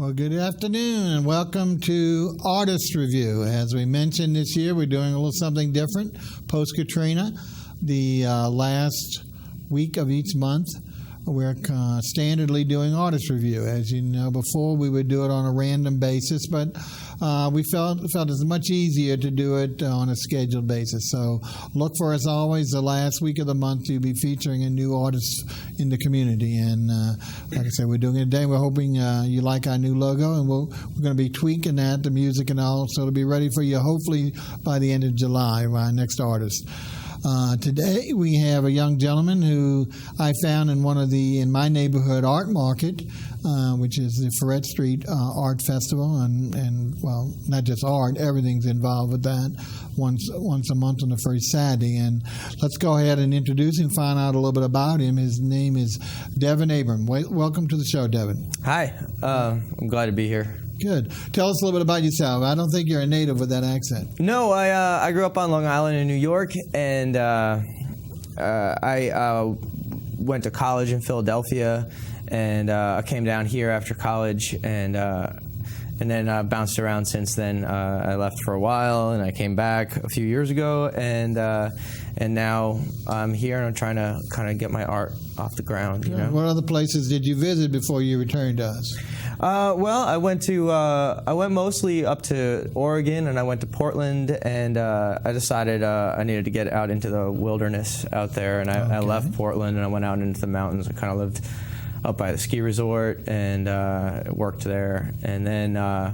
Well, good afternoon and welcome to Artist Review. As we mentioned this year, we're doing a little something different. Post-Katrina, the last week of each month, we're standardly doing Artist Review. As you know, before we would do it on a random basis, but we felt it's much easier to do it on a scheduled basis. So look for, as always, the last week of the month to be featuring a new artist in the community. And like I said, we're doing it today. We're hoping you like our new logo, and we're going to be tweaking that, the music and all, so it'll be ready for you hopefully by the end of July, our next artist. Today we have a young gentleman who I found in in my neighborhood art market, which is the Ferret Street Art Festival, and well, not just art, everything's involved with that once a month on the first Saturday. And let's go ahead and introduce him, find out a little bit about him. His name is Devin Abrams. Welcome to the show, Devin. Hi, I'm glad to be here. Good. Tell us a little bit about yourself. I don't think you're a native with that accent. No, I grew up on Long Island in New York, and I went to college in Philadelphia, and I came down here after college, and then bounced around since then. I left for a while, and I came back a few years ago, and now I'm here, and I'm trying to kind of get my art off the ground. You know? What other places did you visit before you returned to us? Well, I went mostly up to Oregon, and I went to Portland, and I decided I needed to get out into the wilderness out there, and I left Portland, and I went out into the mountains. I kind of lived up by the ski resort and worked there, and then I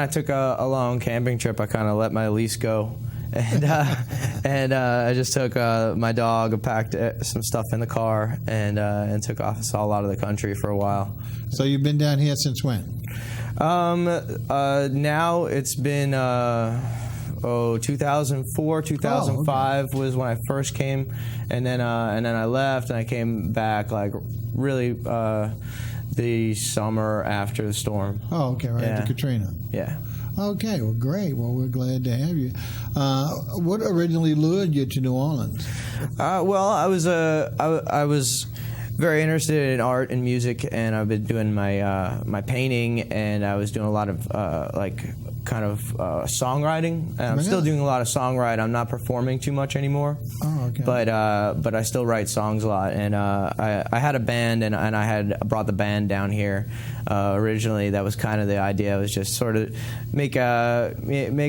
took a long camping trip. I kind of let my lease go. And I just took my dog, packed some stuff in the car, and took off. I saw a lot of the country for a while. So you've been down here since when? Now it's been 2004, 2005 was when I first came, and then I left, and I came back like really the summer after the storm. Oh, okay, right, after Katrina. Yeah. Okay, well, great. Well, we're glad to have you. What originally lured you to New Orleans? Well, I was very interested in art and music, and I've been doing my painting, and I was doing a lot of songwriting. And I'm still doing a lot of songwriting. I'm not performing too much anymore. Oh, okay. But I still write songs a lot, and I had a band, and I had brought the band down here. Originally, that was kind of the idea. It was just sort of make a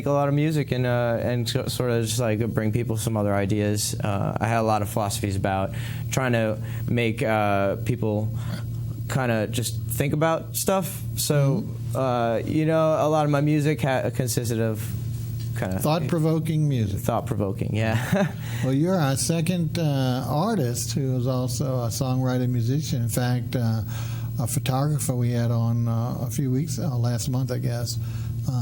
lot of music and sort of just like bring people some other ideas. I had a lot of philosophies about trying to make people kind of just think about stuff. So, a lot of my music consisted of kind of thought-provoking music. Thought-provoking, yeah. Well, you're our second artist who is also a songwriter, musician. In fact, a photographer we had on a few weeks, last month, I guess,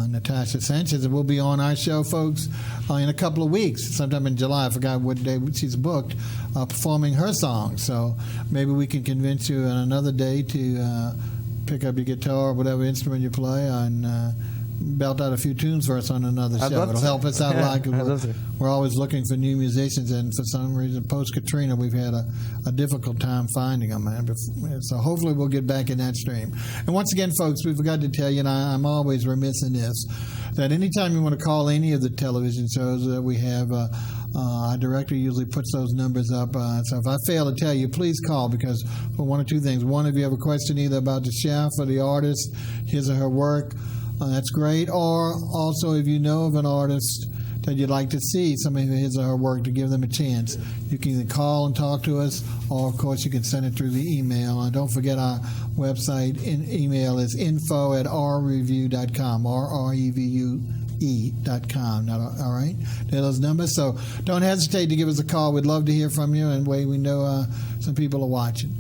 Natasha Sanchez, and will be on our show, folks, in a couple of weeks, sometime in July. I forgot what day she's booked, performing her song. So maybe we can convince you on another day to pick up your guitar or whatever instrument you play and belt out a few tunes for us on another show. It'll help us out a lot. We're always looking for new musicians, and for some reason, post-Katrina, we've had a difficult time finding them. So hopefully we'll get back in that stream. And once again, folks, we forgot to tell you, and I'm always remiss in this, that anytime you want to call any of the television shows that we have, our director usually puts those numbers up. So if I fail to tell you, please call, because for one or two things. One, if you have a question either about the chef or the artist, his or her work, that's great. Or also, if you know of an artist that you'd like to see some of his or her work, to give them a chance, you can either call and talk to us, or of course you can send it through the email. And don't forget, our website email is info@rrevue.com, rrevue.com. All right, there are those numbers. So don't hesitate to give us a call. We'd love to hear from you, and we know some people are watching.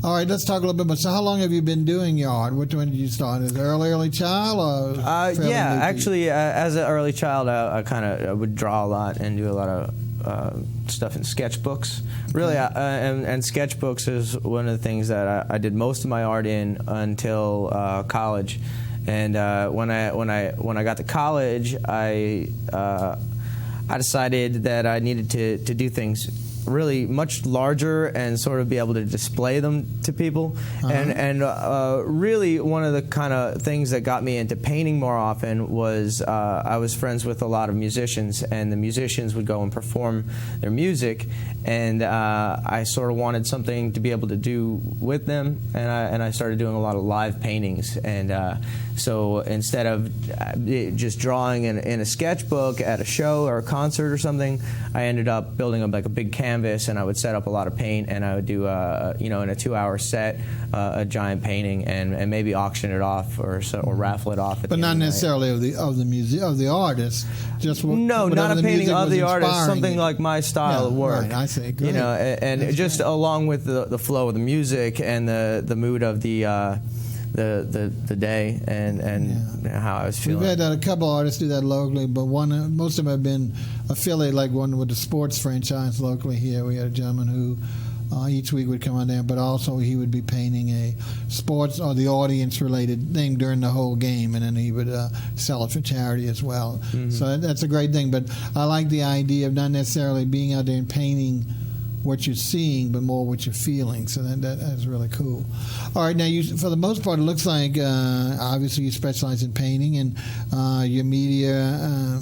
All right, let's talk a little bit about. So, how long have you been doing your art? When did you start? Is it early child? Or yeah, actually, as an early child, I would draw a lot and do a lot of stuff in sketchbooks. Really, and sketchbooks is one of the things that I did most of my art in until college. And when I got to college, I decided that I needed to do things really much larger and sort of be able to display them to people. And really one of the kind of things that got me into painting more often was I was friends with a lot of musicians, and the musicians would go and perform their music, and I sort of wanted something to be able to do with them, and I started doing a lot of live paintings. And so instead of just drawing in a sketchbook at a show or a concert or something, I ended up building up like a big canvas, and I would set up a lot of paint, and I would do in a 2-hour set a giant painting, and maybe auction it off or raffle it off. But not necessarily of the artist. Just no, not a painting of the artist. Something like my style of work. Right, I see. Great. And that's just great. Along with the flow of the music and the mood of the day and how I was feeling. We've had a couple artists do that locally, but most of them have been affiliated, like one with the sports franchise locally here. We had a gentleman who each week would come on there, but also he would be painting a sports or the audience-related thing during the whole game, and then he would sell it for charity as well. Mm-hmm. So that's a great thing. But I like the idea of not necessarily being out there and painting what you're seeing, but more what you're feeling. So that's really cool. All right, now for the most part, it looks like obviously you specialize in painting, and your media.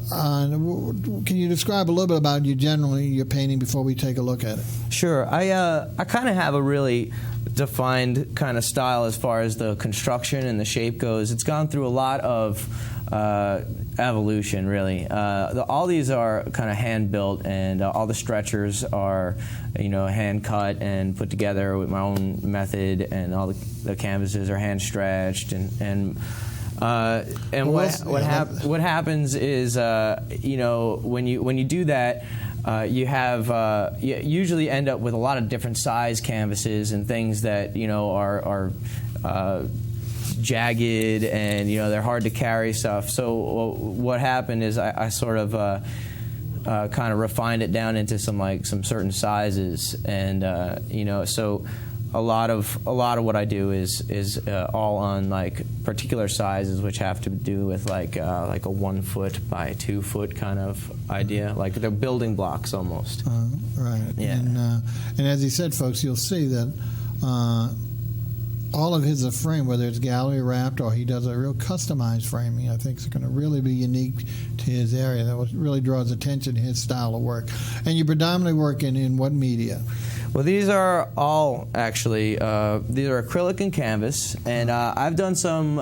Can you describe a little bit about your painting before we take a look at it? Sure. I kind of have a really defined kind of style as far as the construction and the shape goes. It's gone through a lot of evolution, really. All these are kind of hand built, and all the stretchers are, hand cut and put together with my own method, and all the canvases are hand stretched, what happens is, when you do that. You usually end up with a lot of different size canvases and things that are jagged, and they're hard to carry stuff. So what happened is I sort of kind of refined it down into some certain sizes, and so a lot of what I do is all on like particular sizes, which have to do with like a 1 foot by 2 foot kind of idea, like they're building blocks almost. Right. Yeah. And as he said, folks, you'll see that all of his frame, whether it's gallery wrapped or he does a real customized framing, I think is going to really be unique to his area. That really draws attention to his style of work. And you predominantly work in what media? Well, these are all actually these are acrylic and canvas, and I've done some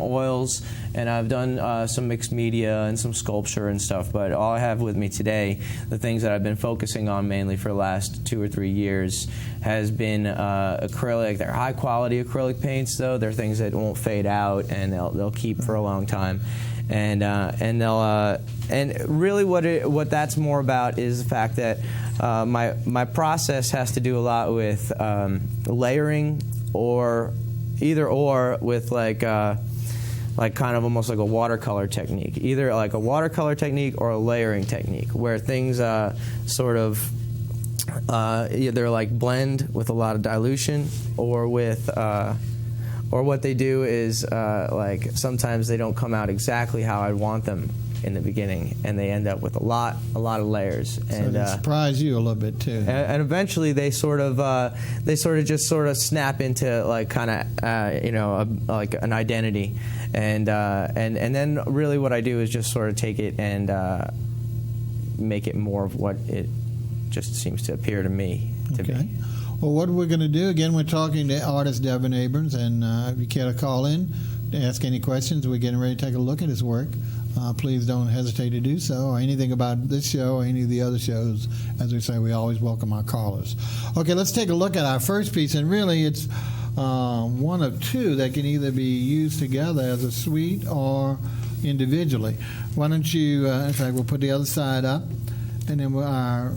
oils, and I've done some mixed media and some sculpture and stuff. But all I have with me today, the things that I've been focusing on mainly for the last 2 or 3 years, has been acrylic. They're high quality acrylic paints, though. They're things that won't fade out, and they'll keep for a long time. And really what that's more about is the fact that my process has to do a lot with layering, or with like kind of almost like a watercolor technique, either like a watercolor technique or a layering technique, where things sort of either like blend with a lot of dilution, or what they do is like sometimes they don't come out exactly how I'd want them in the beginning, and they end up with a lot of layers. So and they surprise you a little bit too. And eventually they sort of snap into like kind of like an identity, and then really what I do is just sort of take it and make it more of what it just seems to appear to me to be. Well, what we're going to do, again, we're talking to artist Devin Abrams, and if you care to call in to ask any questions, we're getting ready to take a look at his work. Please don't hesitate to do so, or anything about this show or any of the other shows. As we say, we always welcome our callers. Okay, let's take a look at our first piece, and really it's one of two that can either be used together as a suite or individually. Why don't you, in fact, we'll put the other side up, and then our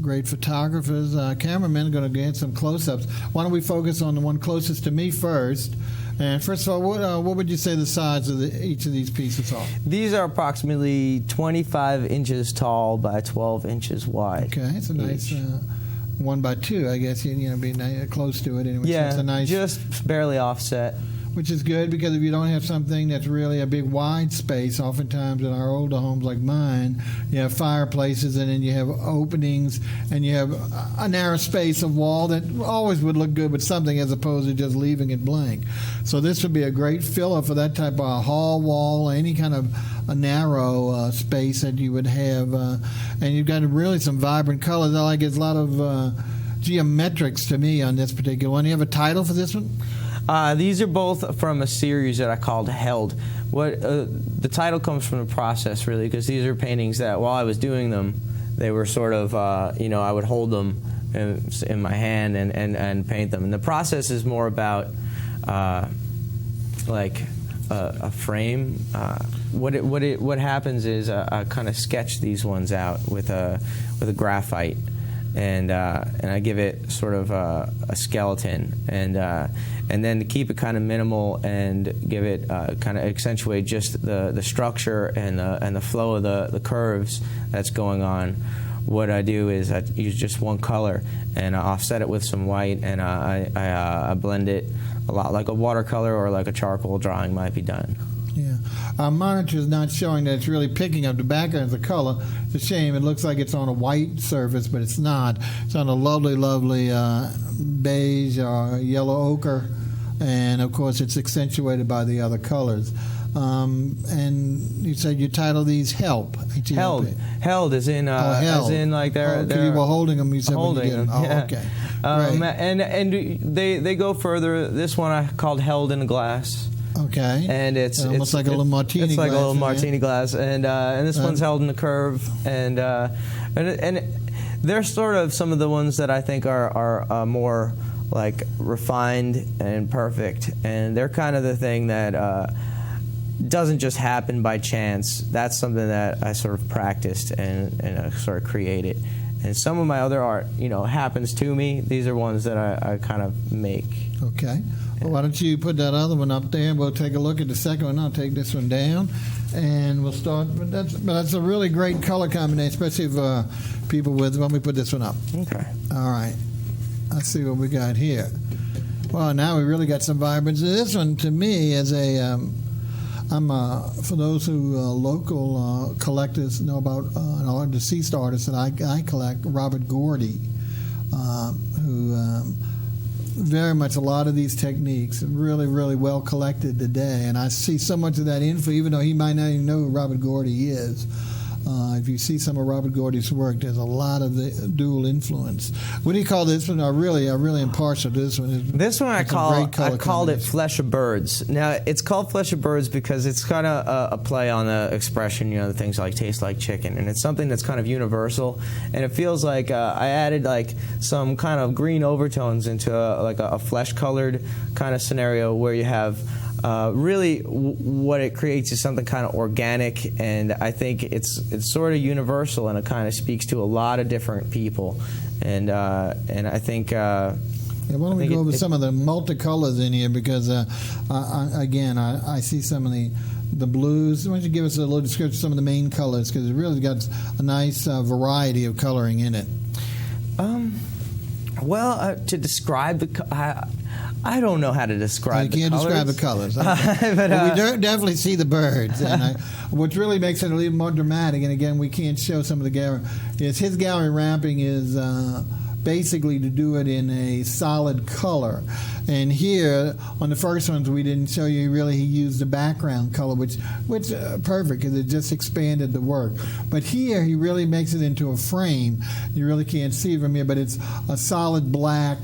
great photographers, cameramen are going to get some close-ups. Why don't we focus on the one closest to me first? And first of all, what would you say the size of each of these pieces are? These are approximately 25 inches tall by 12 inches wide. Okay, it's a nice 1 by 2, I guess. Be close to it anyway. Yeah, so it's a nice, just barely offset. which is good because if you don't have something that's really a big wide space, oftentimes in our older homes like mine, you have fireplaces and then you have openings and you have a narrow space of wall that always would look good with something as opposed to just leaving it blank. So this would be a great filler for that type of hall wall, any kind of a narrow space that you would have. And you've got really some vibrant colors. I like it's a lot of geometrics to me on this particular one. You have a title for this one? These are both from a series that I called Held. The title comes from the process, really, because these are paintings that while I was doing them, they were sort of, I would hold them in my hand and paint them. And the process is more about like a frame. What happens is I kind of sketch these ones out with a graphite. And I give it sort of a skeleton, and then to keep it kind of minimal and give it kind of accentuate just the structure and the flow of the curves that's going on. What I do is I use just one color and I offset it with some white, and I blend it a lot like a watercolor or like a charcoal drawing might be done. Yeah. Our monitor is not showing that it's really picking up the background as a color. It's a shame. It looks like it's on a white surface, but it's not. It's on a lovely, lovely beige or yellow ochre, and of course it's accentuated by the other colors. And you said you titled these Help. Held as in held. As in like they're you were holding them. You said holding when you them. did them. Oh, okay. And they go further. This one I called Held in a Glass. Okay. And it's almost like a little martini glass. It's like a little martini glass, and this one's held in a curve, and they're sort of some of the ones that I think are more like refined and perfect, and they're kind of the thing that doesn't just happen by chance. That's something that I sort of practiced and I sort of created. And some of my other art, happens to me. These are ones that I kind of make. Okay. Well, why don't you put that other one up there, and we'll take a look at the second one. I'll take this one down, and we'll start. But that's a really great color combination, especially for people with. Let me put this one up. Okay. All right. Let's see what we got here. Well, now we really got some vibrancy. This one, to me, is for those who local collectors know about an deceased artist that I collect, Robert Gordy, who very much a lot of these techniques really, really well collected today. And I see so much of that info, even though he might not even know who Robert Gordy is. If you see some of Robert Gordy's work, there's a lot of the dual influence. What do you call this one? I'm really impartial to this one. This one I called it Flesh of Birds. Now, it's called Flesh of Birds because it's kind of a play on the expression, the things like taste like chicken. And it's something that's kind of universal. And it feels like I added like some kind of green overtones into a flesh-colored kind of scenario where you have really what it creates is something kind of organic, and I think it's sort of universal, and it kind of speaks to a lot of different people, and I think. Why don't we go over some of the multicolors in here, because I see some of the blues. Why don't you give us a little description of some of the main colors, because it really got a nice variety of coloring in it. To describe the I don't know how to describe the colors. You can't describe the colors. Okay. But we definitely see the birds. And what really makes it a little more dramatic, and again, we can't show some of the gallery, is his gallery wrapping is basically to do it in a solid color. And here, on the first ones we didn't show you, he used the background color, which perfect, because it just expanded the work. But here, he really makes it into a frame. You really can't see it from here, but it's a solid black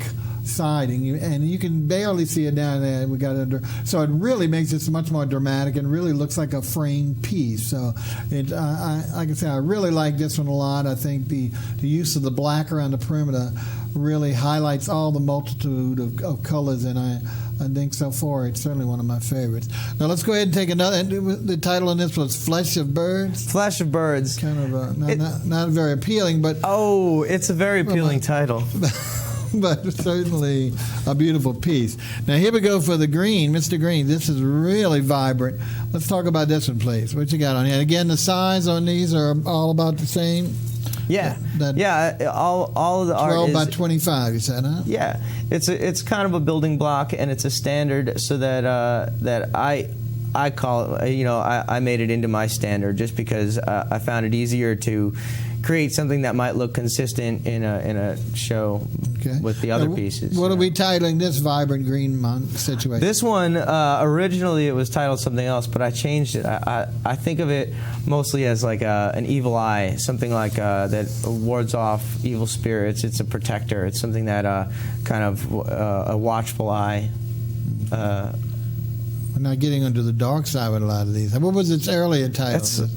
siding, and you can barely see it down there. We got it so it really makes it much more dramatic and really looks like a framed piece. So like I say, I really like this one a lot. I think the use of the black around the perimeter really highlights all the multitude of colors, and I think so far it's certainly one of my favorites. Now let's go ahead and take another. The title on this was Flesh of Birds. Flesh of Birds. Kind of not very appealing, but it's a very appealing title. But certainly a beautiful piece. Now here we go for the green. Mr. Green, this is really vibrant. Let's talk about this one, please. What you got on here? Again, the size on these are all about the same? Yeah, all of the art 12 is by 25. You said, huh? Yeah, it's kind of a building block, and it's a standard, so that I call it, I made it into my standard just because I found it easier to create something that might look consistent in a show with the other pieces. What are we titling this vibrant green situation? This one, originally it was titled something else, but I changed it. I think of it mostly as like an evil eye, something like that wards off evil spirits. It's a protector. It's something that kind of a watchful eye. We're not getting onto the dark side with a lot of these. What was its earlier title?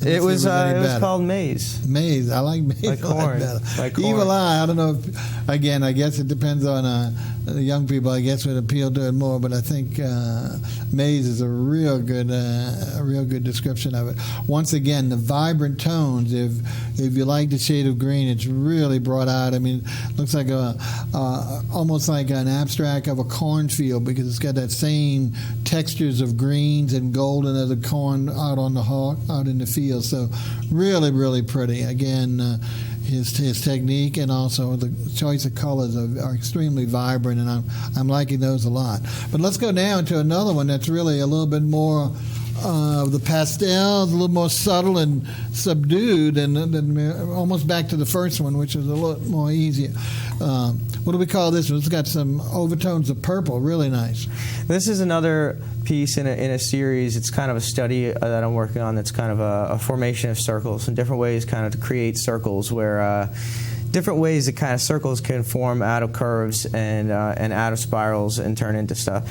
It was called Maze. Maze. I like Maze. Like corn. Like Evil Eye. I don't know if, again, I guess it depends on the young people. I guess would appeal to it more, but I think Maze is a real good description of it. Once again, the vibrant tones. If you like the shade of green, it's really brought out. I mean, it looks like almost like an abstract of a cornfield because it's got that same textures of greens and golden as a corn out in the field. So really, really pretty. Again, his technique and also the choice of colors are extremely vibrant, and I'm liking those a lot. But let's go now to another one that's really a little bit more of the pastels, a little more subtle and subdued, and almost back to the first one, which is a little more easier. What do we call this one? It's got some overtones of purple, really nice. This is another piece in a series. It's kind of a study that I'm working on that's kind of a formation of circles and different ways kind of to create circles where different ways that kind of circles can form out of curves and out of spirals and turn into stuff.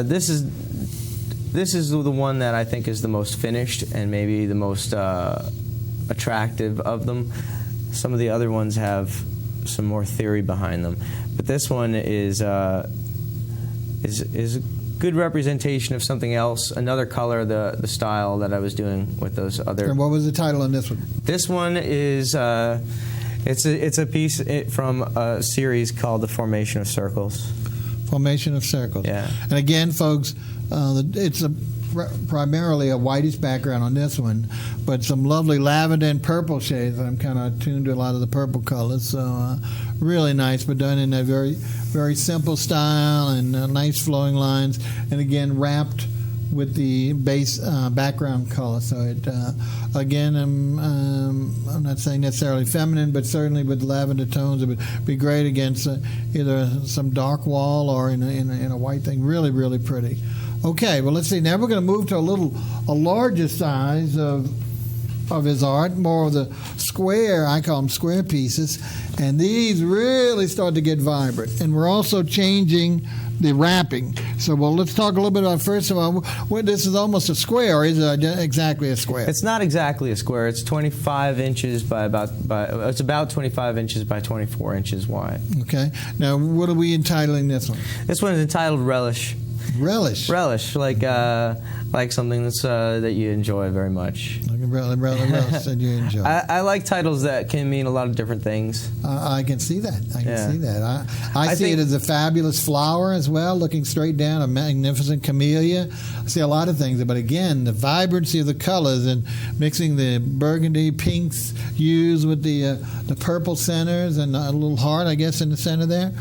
This is the one that I think is the most finished and maybe the most attractive of them. Some of the other ones have some more theory behind them, but this one is a good representation of something else, another color, the style that I was doing with those other. And what was the title on this one? This one is it's a piece from a series called The Formation of Circles. Formation of Circles. Yeah. And again, folks, it's primarily a whitish background on this one, but some lovely lavender and purple shades. I'm kind of attuned to a lot of the purple colors, so really nice, but done in a very, very simple style and nice flowing lines, and again wrapped with the base background color. So it again, I'm not saying necessarily feminine, but certainly with lavender tones, it would be great against either some dark wall or in a white thing. Really, really pretty. Okay, well, let's see. Now we're going to move to a larger size of his art, more of the square, I call them square pieces, and these really start to get vibrant. And we're also changing the wrapping. So, well, let's talk a little bit about, first of all, this is almost a square, or is it exactly a square? It's not exactly a square. It's 25 inches it's about 25 inches by 24 inches wide. Okay. Now, what are we entitling this one? This one is entitled Relish. Relish, like something that's that you enjoy very much. Like a relish that you enjoy. I like titles that can mean a lot of different things. I can see that. I can see that. I see it as a fabulous flower as well, looking straight down, a magnificent camellia. I see a lot of things, but again, the vibrancy of the colors and mixing the burgundy pinks hues with the purple centers and a little heart, I guess, in the center there.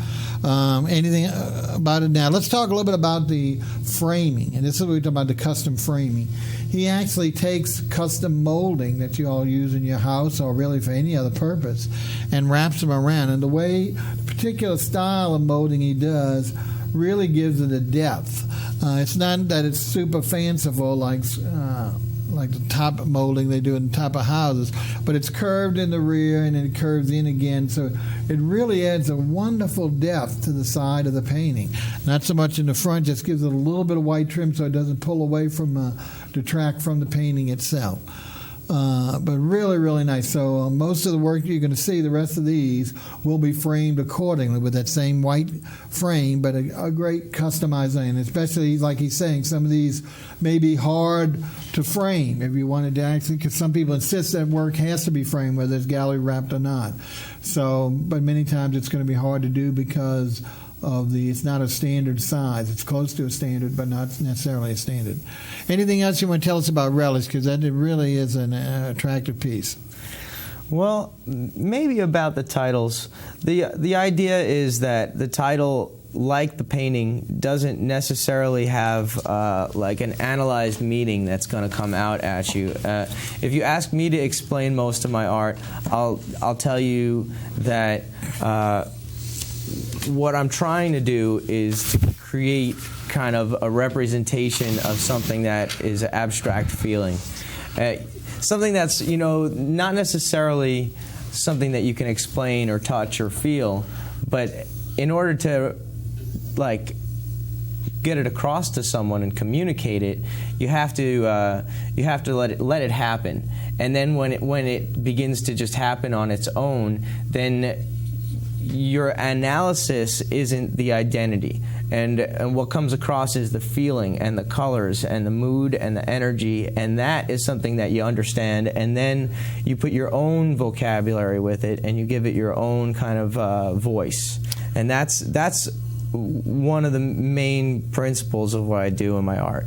Anything about it now? Let's talk a little bit about the framing, and this is what we're talking about, the custom framing. He actually takes custom molding that you all use in your house or really for any other purpose and wraps them around. And the particular style of molding he does really gives it a depth. It's not that it's super fanciful like the top molding they do in the top of houses, but it's curved in the rear and it curves in again, so it really adds a wonderful depth to the side of the painting. Not so much in the front, just gives it a little bit of white trim so it doesn't pull away from detract from the painting itself. But really, really nice. So most of the work you're going to see, the rest of these, will be framed accordingly with that same white frame, but a great customizing, and especially, like he's saying, some of these may be hard to frame if you wanted to actually, because some people insist that work has to be framed, whether it's gallery wrapped or not. So, but many times it's going to be hard to do because of it's not a standard size. It's close to a standard, but not necessarily a standard. Anything else you want to tell us about Relish? Because that really is an attractive piece. Well, maybe about the titles. The idea is that the title, like the painting, doesn't necessarily have like an analyzed meaning that's going to come out at you. If you ask me to explain most of my art, I'll tell you that what I'm trying to do is to create kind of a representation of something that is an abstract feeling. Something that's, not necessarily something that you can explain or touch or feel, but in order to like get it across to someone and communicate it, you have to let it happen. And then when it begins to just happen on its own, then your analysis isn't the identity, and what comes across is the feeling and the colors and the mood and the energy, and that is something that you understand, and then you put your own vocabulary with it and you give it your own kind of voice. And that's one of the main principles of what I do in my art.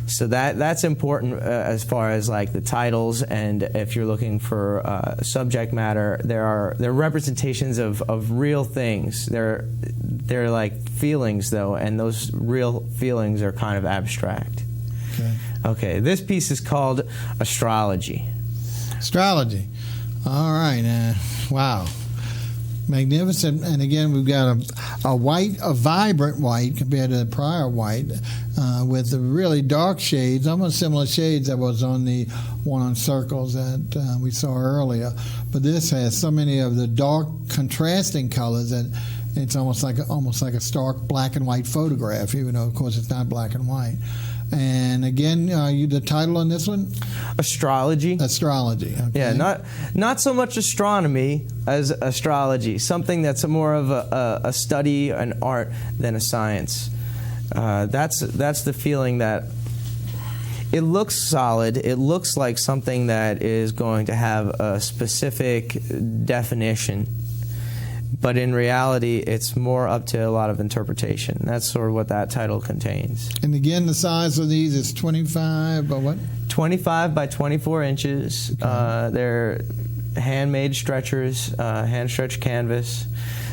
So that's important as far as like the titles, and if you're looking for subject matter, they're representations of real things. They're like feelings though, and those real feelings are kind of abstract. Okay, this piece is called Astrology. Astrology. All right. Wow. Magnificent. And again, we've got a vibrant white compared to the prior white, with the really dark shades, almost similar shades that was on the one on circles that we saw earlier. But this has so many of the dark contrasting colors that it's almost like a stark black and white photograph, even though of course it's not black and white. And again, the title on this one? Astrology. Astrology. Okay. Yeah, not so much astronomy as astrology. Something that's more of a study, an art, than a science. That's the feeling that it looks solid. It looks like something that is going to have a specific definition. But in reality, it's more up to a lot of interpretation. That's sort of what that title contains. And again, the size of these is 25 by what? 25 by 24 inches. Okay. They're handmade stretchers, hand-stretched canvas.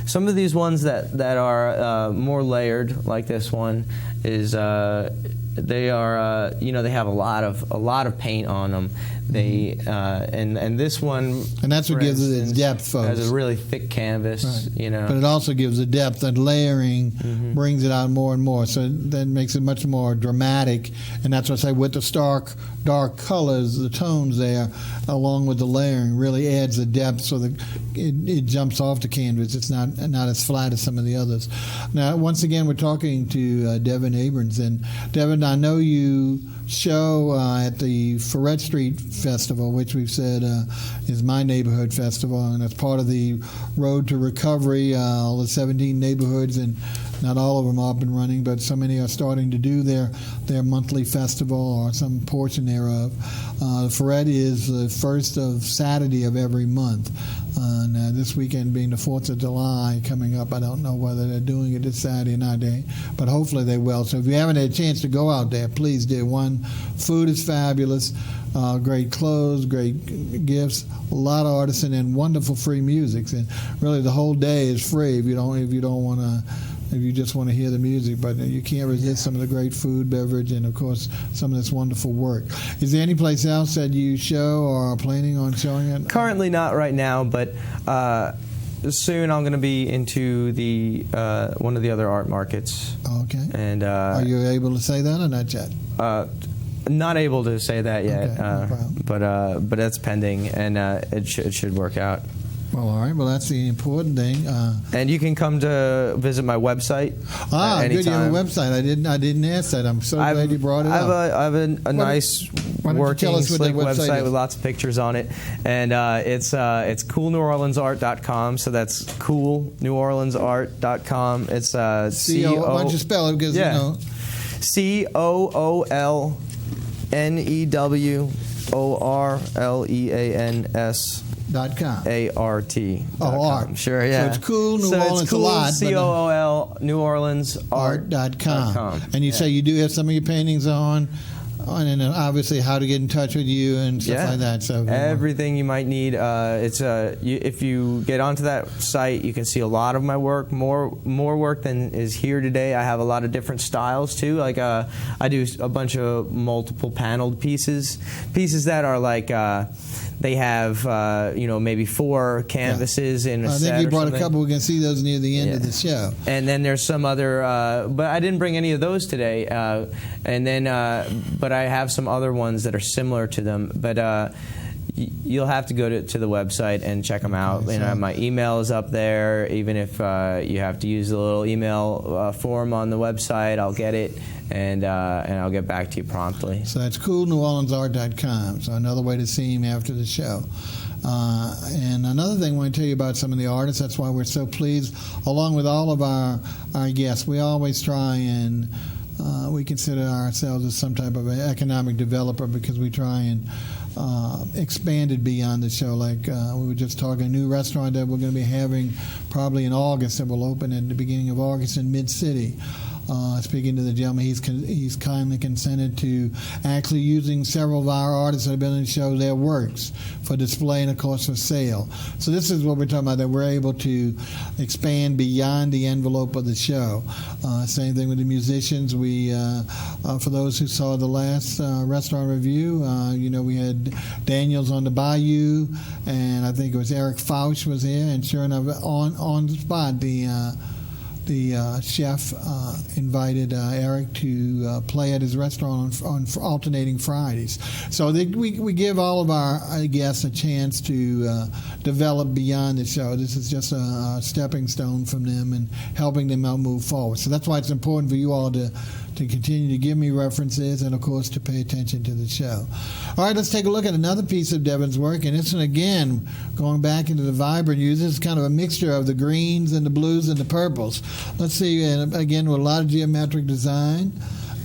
Some of these ones that are more layered, like this one, is they are they have a lot of paint on them. They and this one, and that's what gives it its depth, folks. Has a really thick canvas, right. But it also gives it depth. That layering brings it out more and more, so that makes it much more dramatic. And that's what I say, with the dark colors, the tones there, along with the layering, really adds the depth, so that it jumps off the canvas. It's not as flat as some of the others. Now, once again, we're talking to Devin Abrams, and Devin, I know you show at the Ferret Street Festival, which we've said is my neighborhood festival, and it's part of the Road to Recovery. All the 17 neighborhoods, and not all of them are up and running, but so many are starting to do their monthly festival or some portion thereof. Ferret is the first of Saturday of every month. And this weekend being the 4th of July coming up, I don't know whether they're doing it this Saturday or not, but hopefully they will. So if you haven't had a chance to go out there, please do. One, food is fabulous, great clothes, great gifts, a lot of artisan and wonderful free music. And really the whole day is free if you just want to hear the music, but you can't resist some of the great food, beverage, and of course some of this wonderful work. Is there any place else that you show or are planning on showing it? Currently not right now, but soon I'm going to be into the one of the other art markets. Okay. And are you able to say that or not yet? Not able to say that yet, okay, no problem. But that's pending, and it should work out. Well, all right. Well, that's the important thing. And you can come to visit my website. Good. You have a website. I didn't ask that. I'm so glad you brought it up. I have a nice working, slick website with lots of pictures on it, and it's coolneworleansart.com. So that's coolneworleansart.com. It's C-O. Why don't you spell it? Because COOLNEWORLEANS. .com. art. Sure, yeah. So it's cool New Orleans a lot. COOL New Orleans Art.com. And you say you do have some of your paintings on And then obviously how to get in touch with you and stuff like that. So everything you might need. If you get onto that site, you can see a lot of my work, more work than is here today. I have a lot of different styles too. Like I do a bunch of multiple paneled pieces that are like they have maybe 4 canvases in a set. I think you brought something. a couple. We can see those near the end of the show. And then there's some other, but I didn't bring any of those today. But I have some other ones that are similar to them. But you'll have to go to the website and check them out. My email is up there. Even if you have to use the little email form on the website, I'll get it. And I'll get back to you promptly. So that's coolneworleansart.com. So another way to see him after the show. And another thing I want to tell you about some of the artists. That's why we're so pleased. Along with all of our guests, we always try and we consider ourselves as some type of an economic developer because we try and expand it beyond the show. Like we were just talking, a new restaurant that we're going to be having probably in August that will open at the beginning of August in Mid-City. Speaking to the gentleman, he's kindly consented to actually using several of our artists that have been on the show, their works for display and, of course, for sale. So this is what we're talking about, that we're able to expand beyond the envelope of the show. Same thing with the musicians. We, for those who saw the last restaurant review, we had Daniels on the Bayou, and I think it was Eric Fausch was here, and sure enough, on the spot, the chef invited Eric to play at his restaurant on alternating Fridays. So we give all of our guests a chance to develop beyond the show. This is just a stepping stone from them and helping them out move forward. So that's why it's important for you all to continue to give me references and, of course, to pay attention to the show. All right, let's take a look at another piece of Devin's work. And this one, again, going back into the vibrant hues, this is kind of a mixture of the greens and the blues and the purples. Let's see, and again, with a lot of geometric design.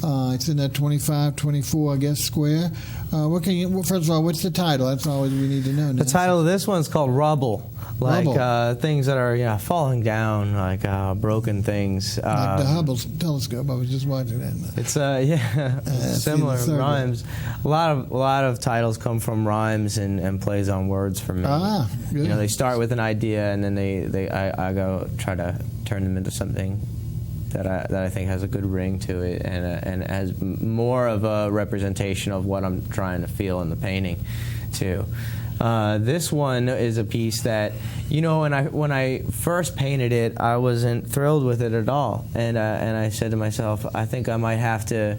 It's in that 25-24, I guess, square. First of all, what's the title? That's always we need to know. The title of this one's called Rubble. Like things that are falling down, like broken things. Like the Hubble telescope. I was just watching that. It's similar rhymes. A lot of titles come from rhymes and plays on words for me. Good. They start with an idea and then I go try to turn them into something that I think has a good ring to it and has more of a representation of what I'm trying to feel in the painting, too. This one is a piece that, when I first painted it, I wasn't thrilled with it at all, and I said to myself, I think I might have to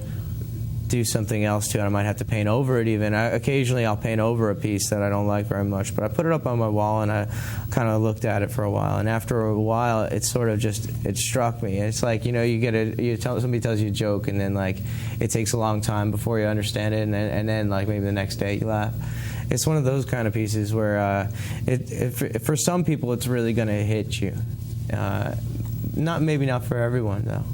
do something else to it. I might have to paint over it even. Occasionally I'll paint over a piece that I don't like very much, but I put it up on my wall and I kind of looked at it for a while, and after a while it sort of it struck me. It's like, somebody tells you a joke and then like it takes a long time before you understand it, and then like maybe the next day you laugh. It's one of those kind of pieces where for some people it's really going to hit you. Maybe not for everyone though.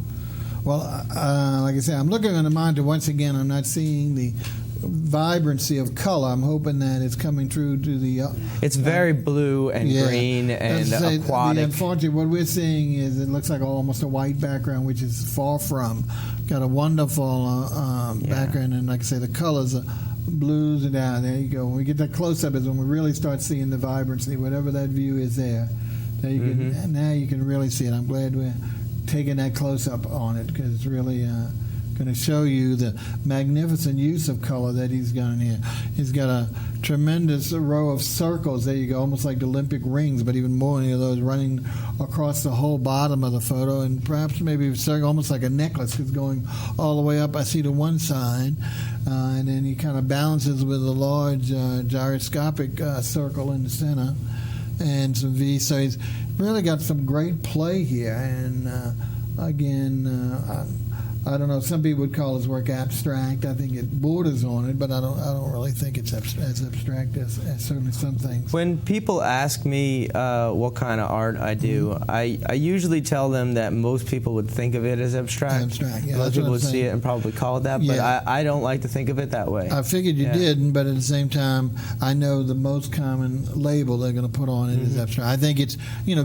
Well, like I said, I'm looking on the monitor once again. I'm not seeing the vibrancy of color. I'm hoping that it's coming through to the... it's very blue and green and aquatic. Unfortunately, what we're seeing is it looks like almost a white background, which is far from. Got a wonderful background, and like I say, the colors are blues and down. There you go. When we get that close-up is when we really start seeing the vibrancy, whatever that view is there. Now you can really see it. I'm glad we're taking that close-up on it because it's really going to show you the magnificent use of color that he's got in here. He's got a tremendous row of circles. There you go, almost like the Olympic rings, but even more of those running across the whole bottom of the photo, and perhaps maybe almost like a necklace is going all the way up. I see to one side, and then he kind of balances with a large gyroscopic circle in the center and some V. So he's really got some great play here, and I don't know. Some people would call his work abstract. I think it borders on it, but I don't really think it's as abstract as certainly some things. When people ask me what kind of art I do, I usually tell them that most people would think of it as abstract. Abstract, yeah. Most people would see it and probably call it that, but I don't like to think of it that way. I figured you didn't, but at the same time, I know the most common label they're going to put on it is abstract. I think it's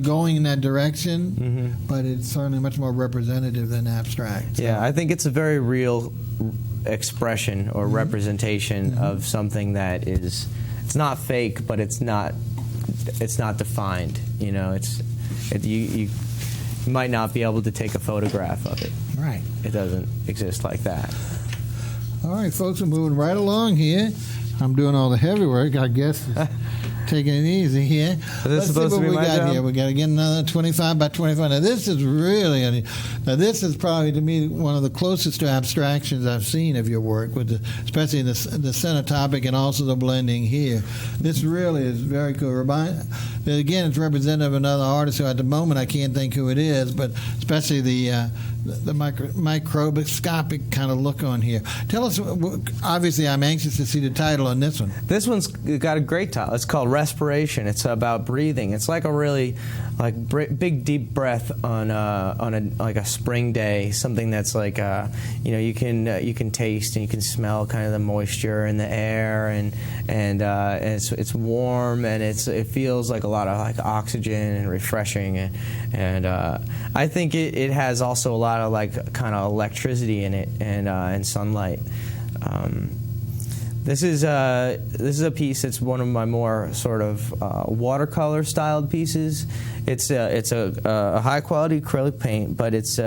going in that direction, but it's certainly much more representative than abstract. So. Yeah, I think it's a very real expression or representation of something that is, it's not fake, but it's not defined. You know, you might not be able to take a photograph of it. Right. It doesn't exist like that. All right, folks, we're moving right along here. I'm doing all the heavy work, I guess. Taking it easy here. Let's see what we got here. We got to get another 25 by 25. Now this is really, this is probably to me one of the closest to abstractions I've seen of your work, with especially the center topic and also the blending here. This really is very cool. Again, it's representative of another artist who at the moment I can't think who it is, but especially the microscopic kind of look on here. Tell us, obviously I'm anxious to see the title on this one. This one's got a great title. It's called Respiration. It's about breathing. It's like a really big deep breath on a spring day, something that's like you can taste and you can smell kind of the moisture in the air, and it's warm, and it feels like a lot of like oxygen and refreshing, and I think it has also a lot of like kind of electricity in it, and sunlight. This is a piece that's one of my more sort of watercolor styled pieces. It's a high quality acrylic paint, but it's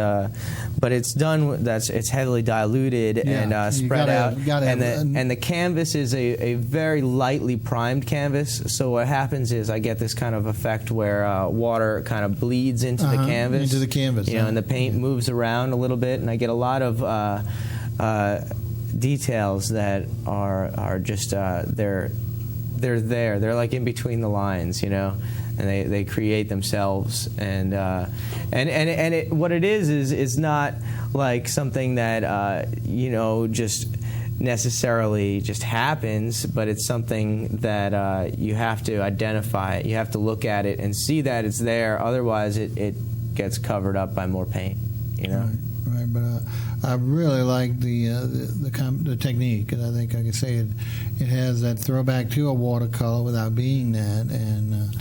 done. It's heavily diluted and spread out. And the canvas is a very lightly primed canvas. So what happens is I get this kind of effect where water kind of bleeds into the canvas. Into the canvas. You know, and the paint moves around a little bit, and I get a lot of details that are just they're there. They're like in between the lines, you know, and they create themselves. And what it is not like something that just necessarily just happens, but it's something that you have to identify it. You have to look at it and see that it's there. Otherwise, it gets covered up by more paint, you know. Right, but I really like the technique, and I think I can say it has that throwback to a watercolor without being that, and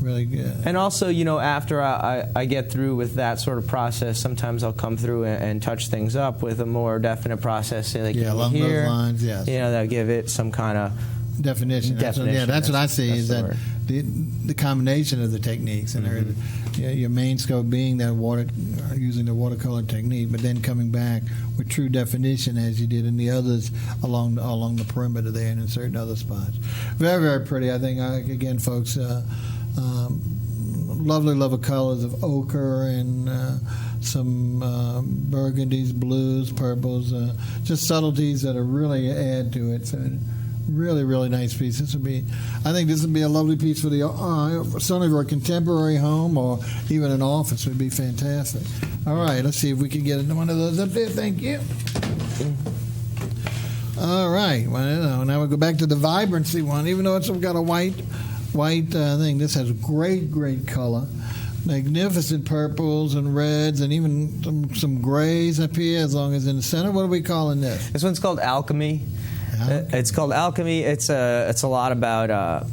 really good. And also, after I get through with that sort of process, sometimes I'll come through and touch things up with a more definite process. Like along here, those lines, yes. That'll give it some kind of definition. That's what I see, is that the combination of the techniques, and your main scope being that using the watercolor technique, but then coming back with true definition as you did in the others along the perimeter there and in certain other spots. Very, very pretty. I think, again, folks, lovely colors of ochre and some burgundies, blues, purples, just subtleties that really add to it. So really, really nice piece. I think this would be a lovely piece for certainly for a contemporary home or even an office. Would be fantastic. All right, let's see if we can get one of those up there. Thank you. All right, well, now we'll go back to the vibrancy one. Even though it's got a white thing, this has great color. Magnificent purples and reds and even some grays up here, as long as in the center. What are we calling this? This one's called Alchemy. It's called Alchemy. It's a lot about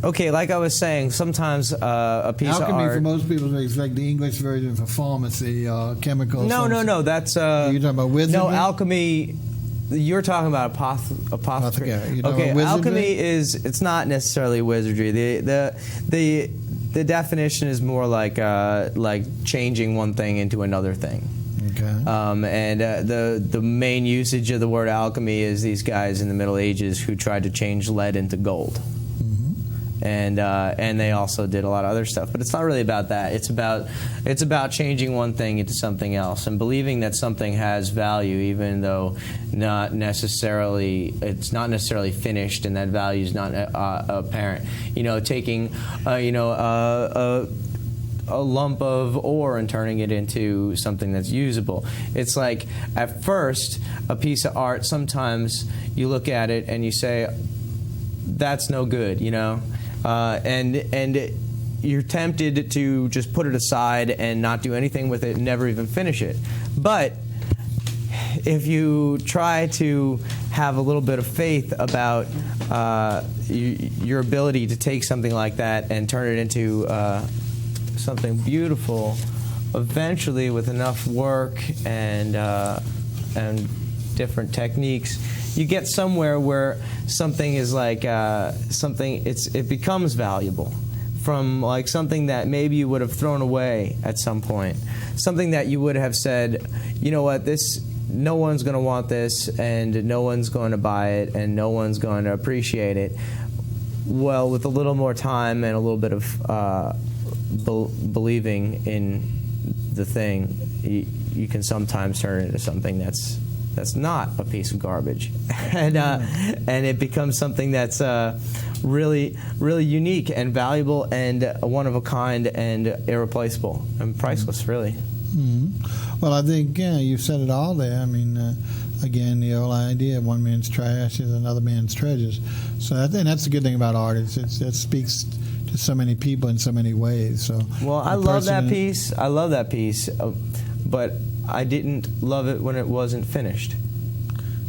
like I was saying, sometimes a piece of art. Alchemy for most people is like the English version for pharmacy, chemicals. No. That's you're talking about wizardry? No, alchemy. You're talking about apothecary. Okay, alchemy it's not necessarily wizardry. The definition is more like changing one thing into another thing. Okay. And the main usage of the word alchemy is these guys in the Middle Ages who tried to change lead into gold. And they also did a lot of other stuff, but it's not really about that. It's about changing one thing into something else and believing that something has value, even though it's not necessarily finished, and that value is not apparent. Taking a lump of ore and turning it into something that's usable. It's like, at first, a piece of art, sometimes you look at it and you say, that's no good, and you're tempted to just put it aside and not do anything with it and never even finish it. But if you try to have a little bit of faith about your ability to take something like that and turn it into something beautiful, eventually, with enough work and different techniques, you get somewhere where something is like it becomes valuable from like something that maybe you would have thrown away at some point, something that you would have said, you know what, no one's going to want this, and no one's going to buy it, and no one's going to appreciate it. Well, with a little more time and a little bit of believing in the thing, you can sometimes turn it into something that's not a piece of garbage, and it becomes something that's really, really unique and valuable and one of a kind and irreplaceable and priceless, really. Mm-hmm. Well, I think you've said it all there. I mean, again, the old idea of one man's trash is another man's treasures. So I think that's the good thing about art. It speaks to so many people in so many ways. So well, I love that piece. I love that piece, but I didn't love it when it wasn't finished.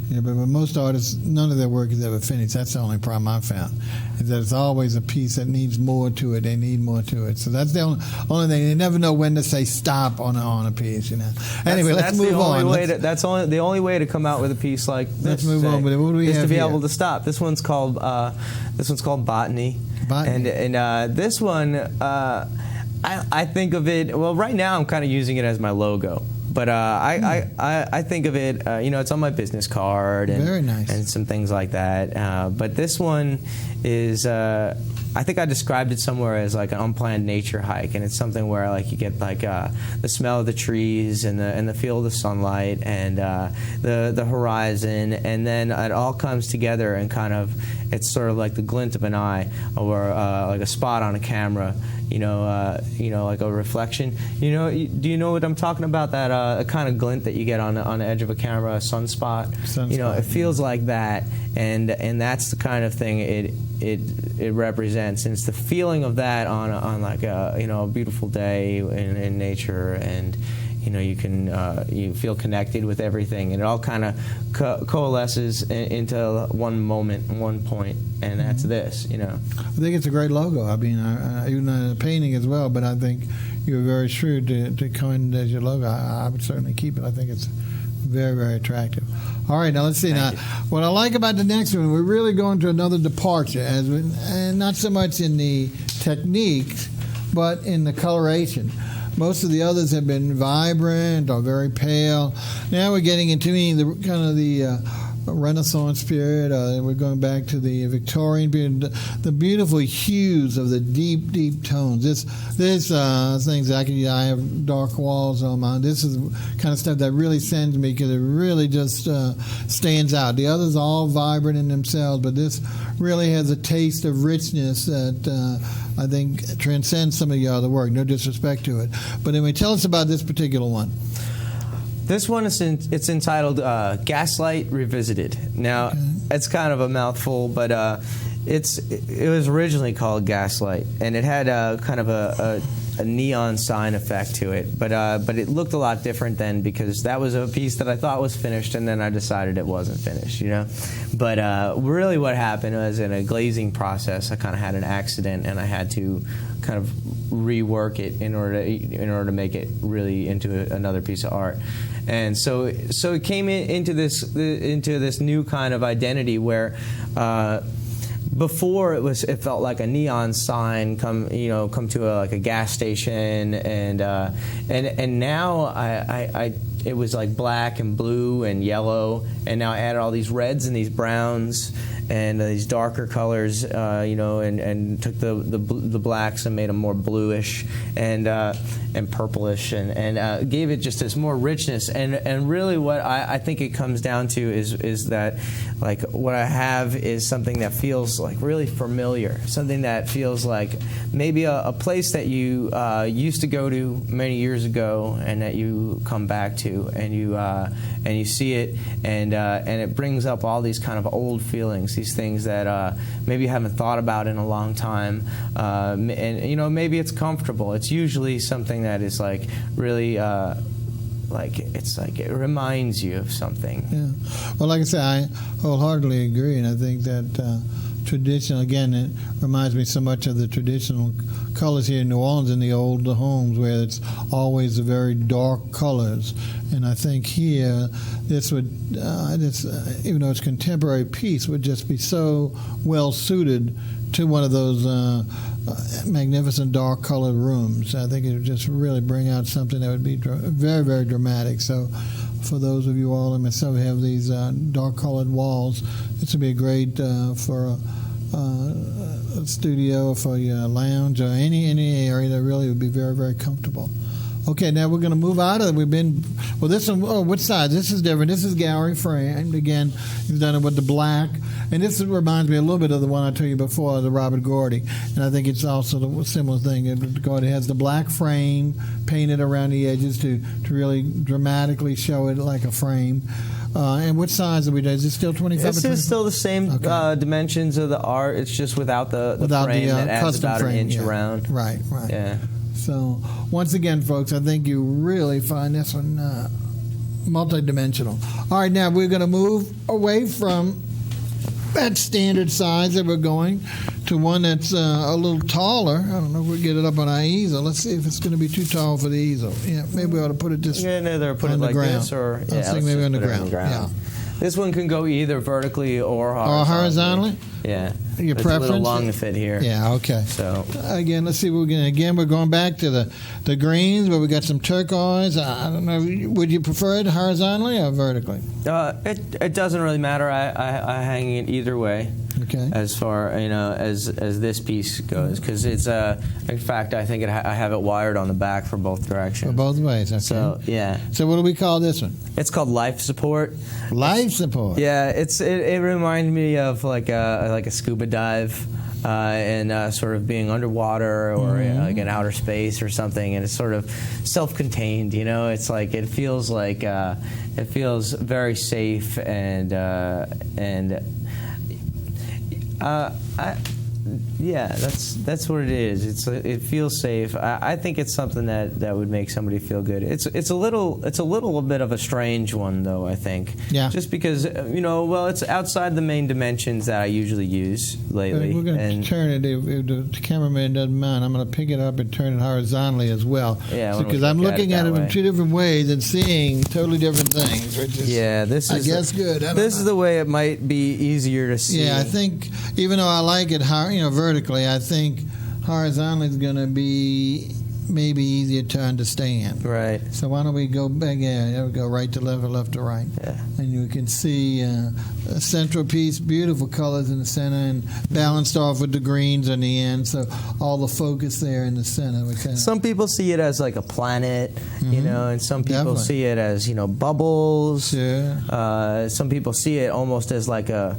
Yeah, but with most artists, none of their work is ever finished. That's the only problem I've found, is that it's always a piece that needs more to it. They need more to it. So that's the only thing. They never know when to say stop on a piece. Anyway, let's move on. That's the only way to come out with a piece like this. Let's move on. But what do we have to be here? able to stop. This one's called Botany. And this one, I think of it. Well, right now I'm kind of using it as my logo. But I think of it, it's on my business card and, very nice. And some things like that. But this one is, I think I described it somewhere as like an unplanned nature hike, and it's something where like you get like the smell of the trees and the feel of the sunlight and the horizon, and then it all comes together and kind of it's sort of like the glint of an eye or like a spot on a camera. Like a reflection. Do you know what I'm talking about? That kind of glint that you get on the edge of a camera, a sunspot. It feels like that, and that's the kind of thing it represents. And it's the feeling of that on like a beautiful day in nature, and you feel connected with everything, and it all kind of coalesces into one moment, one point, and that's this. I think it's a great logo. I mean, even painting as well, but I think you're very shrewd to coin as your logo. I would certainly keep it. I think it's very, very attractive. All right, now let's see. Now, what I like about the next one, we're really going to another departure, and not so much in the techniques, but in the coloration. Most of the others have been vibrant or very pale. Now we're getting into the Renaissance period. We're going back to the Victorian period. The beautiful hues of the deep, deep tones. This things I have dark walls on mine. This is kind of stuff that really sends me because it really just stands out. The others are all vibrant in themselves, but this really has a taste of richness that I think transcends some of your other work. No disrespect to it. But anyway, tell us about this particular one. This one it's entitled Gaslight Revisited. Now, It's kind of a mouthful, but it was originally called Gaslight, and it had kind of a neon sign effect to it. But it looked a lot different then because that was a piece that I thought was finished, and then I decided it wasn't finished, But really what happened was in a glazing process, I kind of had an accident, and I had to kind of rework it in order to make it really into another piece of art. And so it came into this new kind of identity where before it felt like a neon sign come to a gas station, and now it was like black and blue and yellow, and now I added all these reds and these browns and these darker colors, and took the blacks and made them more bluish and purplish, and gave it just this more richness. And really, what I think it comes down to is that, like, what I have is something that feels like really familiar, something that feels like maybe a place that you used to go to many years ago, and that you come back to, and you see it, and it brings up all these kind of old feelings, these things that maybe you haven't thought about in a long time, and maybe it's comfortable. It's usually something that is like really it reminds you of something. Yeah. Well, like I said, I wholeheartedly agree, and I think that traditional. Again, it reminds me so much of the traditional colors here in New Orleans in the old homes, where it's always the very dark colors. And I think here, this would, even though it's contemporary piece, would just be so well suited to one of those magnificent dark colored rooms. I think it would just really bring out something that would be very, very dramatic. So for those of you all and myself who have these dark colored walls, this would be great for a studio, for your lounge, or any area that really would be very, very comfortable. Okay, now we're going to move out of it. We've been, well, this one, oh, which side? This is different. This is gallery framed. Again, he's done it with the black. And this reminds me a little bit of the one I told you before, the Robert Gordy. And I think it's also the similar thing. Gordy has the black frame painted around the edges to really dramatically show it like a frame. And what size are we doing? Is it still 25? This is still the same dimensions of the art. It's just without the frame that adds about an inch around. Right. Yeah. So once again, folks, I think you really find this one multidimensional. All right, now we're going to move away from that standard size that we're going to one that's a little taller. I don't know if we get it up on our easel. Let's see if it's going to be too tall for the easel. Yeah, maybe we ought to put it just either put it on the like ground. this or I was thinking maybe on the ground. Yeah. This one can go either vertically or horizontally. Or horizontally? Yeah. Your it's preference? a little long to fit here. Yeah, okay. So again, let's see what we're going to. Again, we're going back to the greens where we got some turquoise. I don't know. Would you prefer it horizontally or vertically? It doesn't really matter. I hang it either way. Okay. As far as this piece goes, because it's in fact I think I have it wired on the back for both directions. For both ways. Okay. So yeah. So what do we call this one? It's called life support. Life support. Yeah. It reminds me of like a scuba dive. And sort of being underwater or like in outer space or something, and it's sort of self-contained. It's like it feels very safe yeah, that's what it is. It feels safe. I think it's something that would make somebody feel good. It's a little bit of a strange one though. I think. Yeah. Just because it's outside the main dimensions that I usually use lately. We're going to turn it. If the cameraman doesn't mind, I'm going to pick it up and turn it horizontally as well. Yeah. Because I'm looking at it from two different ways and seeing totally different things. Which is, this is. I guess good. This is the way it might be easier to see. Yeah, I think even though I like it vertically, I think horizontally is going to be maybe easier to understand. Right. So why don't we go back? Yeah, there we go. Right to left or left to right. Yeah. And you can see a central piece, beautiful colors in the center, and balanced off with the greens on the end. So all the focus there in the center. Some people see it as like a planet, and some people see it as bubbles. Sure. Some people see it almost as like a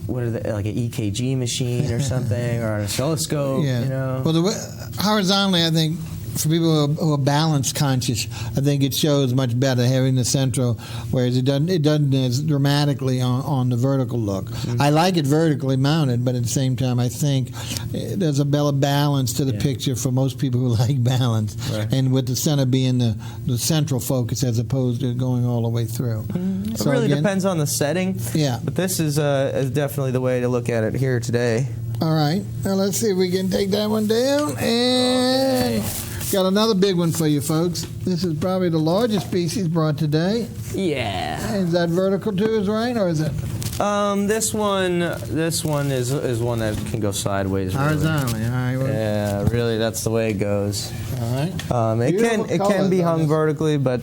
what are they, like an EKG machine or something, or an oscilloscope. Yeah. Well, horizontally, I think for people who are balance conscious, I think it shows much better having the central, whereas it doesn't as dramatically on the vertical look. Mm-hmm. I like it vertically mounted, but at the same time, I think there's a better balance to the picture for most people who like balance, and with the center being the central focus as opposed to going all the way through. Mm-hmm. So it really depends on the setting. Yeah. But this is definitely the way to look at it here today. All right. Now let's see if we can take that one down. And got another big one for you folks. This is probably the largest piece he's brought today. Yeah. Is that vertical too, is right, or is it? This one is one that can go sideways. Horizontally. Really. All right. Well, yeah, really, that's the way it goes. All right. It can be hung vertically, but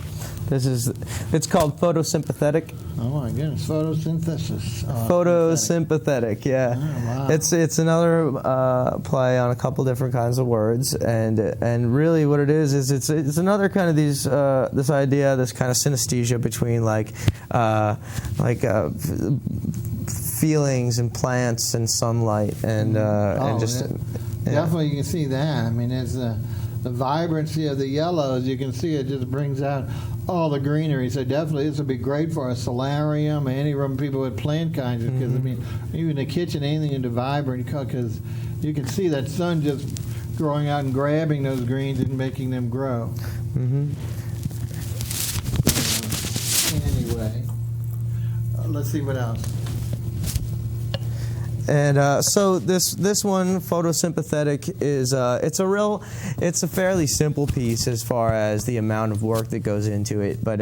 it's called photosympathetic. Oh my goodness, photosynthesis. Photosympathetic, yeah. Oh, wow. It's another play on a couple different kinds of words, and really what it is it's another kind of this idea, this kind of synesthesia between feelings and plants and sunlight and just definitely you can see that. I mean, there's the vibrancy of the yellows. You can see it just brings out all the greenery. So definitely this would be great for a solarium or any room people with plant kinds, because I mean, even the kitchen, anything into vibrant, because you can see that sun just growing out and grabbing those greens and making them grow. Anyway, let's see what else. And so this one, Photosympathetic, is it's a fairly simple piece as far as the amount of work that goes into it. But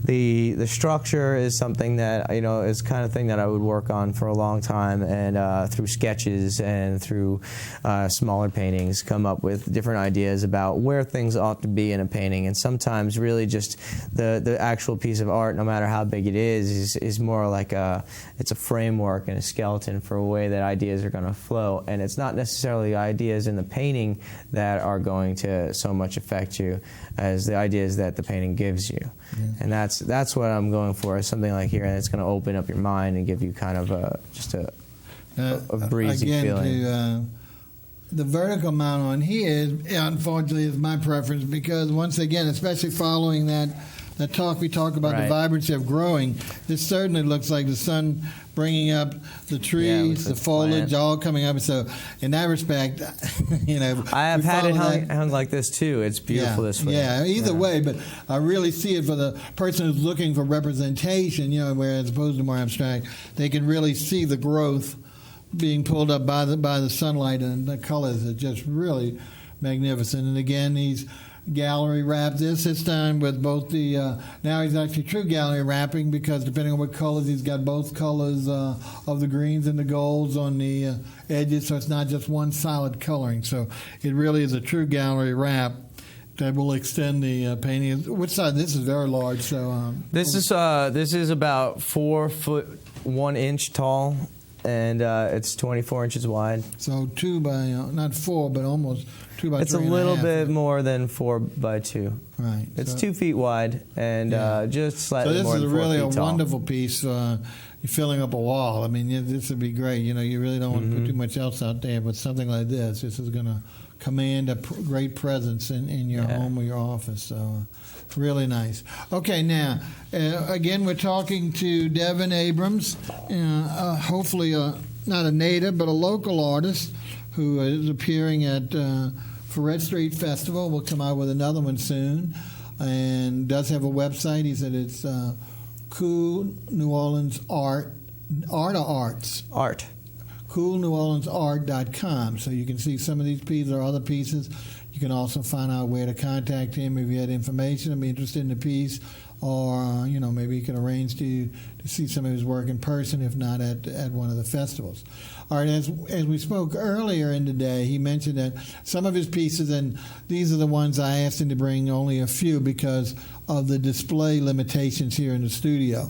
the structure is something that is kind of thing that I would work on for a long time, and through sketches and through smaller paintings, come up with different ideas about where things ought to be in a painting. And sometimes really just the actual piece of art, no matter how big it is more like it's a framework and a skeleton for a way that ideas are going to flow. And it's not necessarily ideas in the painting that are going to so much affect you as the ideas that the painting gives you. Yeah. And that's what I'm going for, is something like here, and it's going to open up your mind and give you kind of just a breezy feeling. The vertical mount on here, unfortunately, is my preference, because once again, especially following that talk we talked about, the vibrancy of growing, this certainly looks like the sun bringing up the trees, the foliage, plant, all coming up. So in that respect, I have had it hung like this too. It's beautiful this way. Yeah, either way, but I really see it for the person who's looking for representation, where as opposed to more abstract, they can really see the growth being pulled up by the sunlight, and the colors are just really magnificent. And again, he's gallery wrapped this time with both the now he's actually true gallery wrapping, because depending on what colors, he's got both colors of the greens and the golds on the edges, so it's not just one solid coloring. So it really is a true gallery wrap that will extend the painting. Which side? This is very large. So this is about 4 foot 1 inch tall, and it's 24 inches wide. So 2 by not 4, but almost 2 by 3. It's a little bit more than 4 by 2. Right. It's 2 feet wide, and just slightly more than 4 feet tall. So this is really a wonderful piece. You're filling up a wall. I mean, this would be great. You really don't want to put too much else out there, but something like this is going to command a great presence in your home or your office. So really nice. Okay, now, again, we're talking to Devin Abrams, hopefully not a native, but a local artist who is appearing at Ferret Street Festival. We'll come out with another one soon, and does have a website. He said it's Cool New Orleans Art or Arts? Art. CoolNewOrleansArt.com. So you can see some of these pieces or other pieces. You can also find out where to contact him if you had information and be interested in the piece, or maybe you can arrange to see some of his work in person, if not at one of the festivals. All right, as we spoke earlier in the day, he mentioned that some of his pieces, and these are the ones I asked him to bring only a few because of the display limitations here in the studio.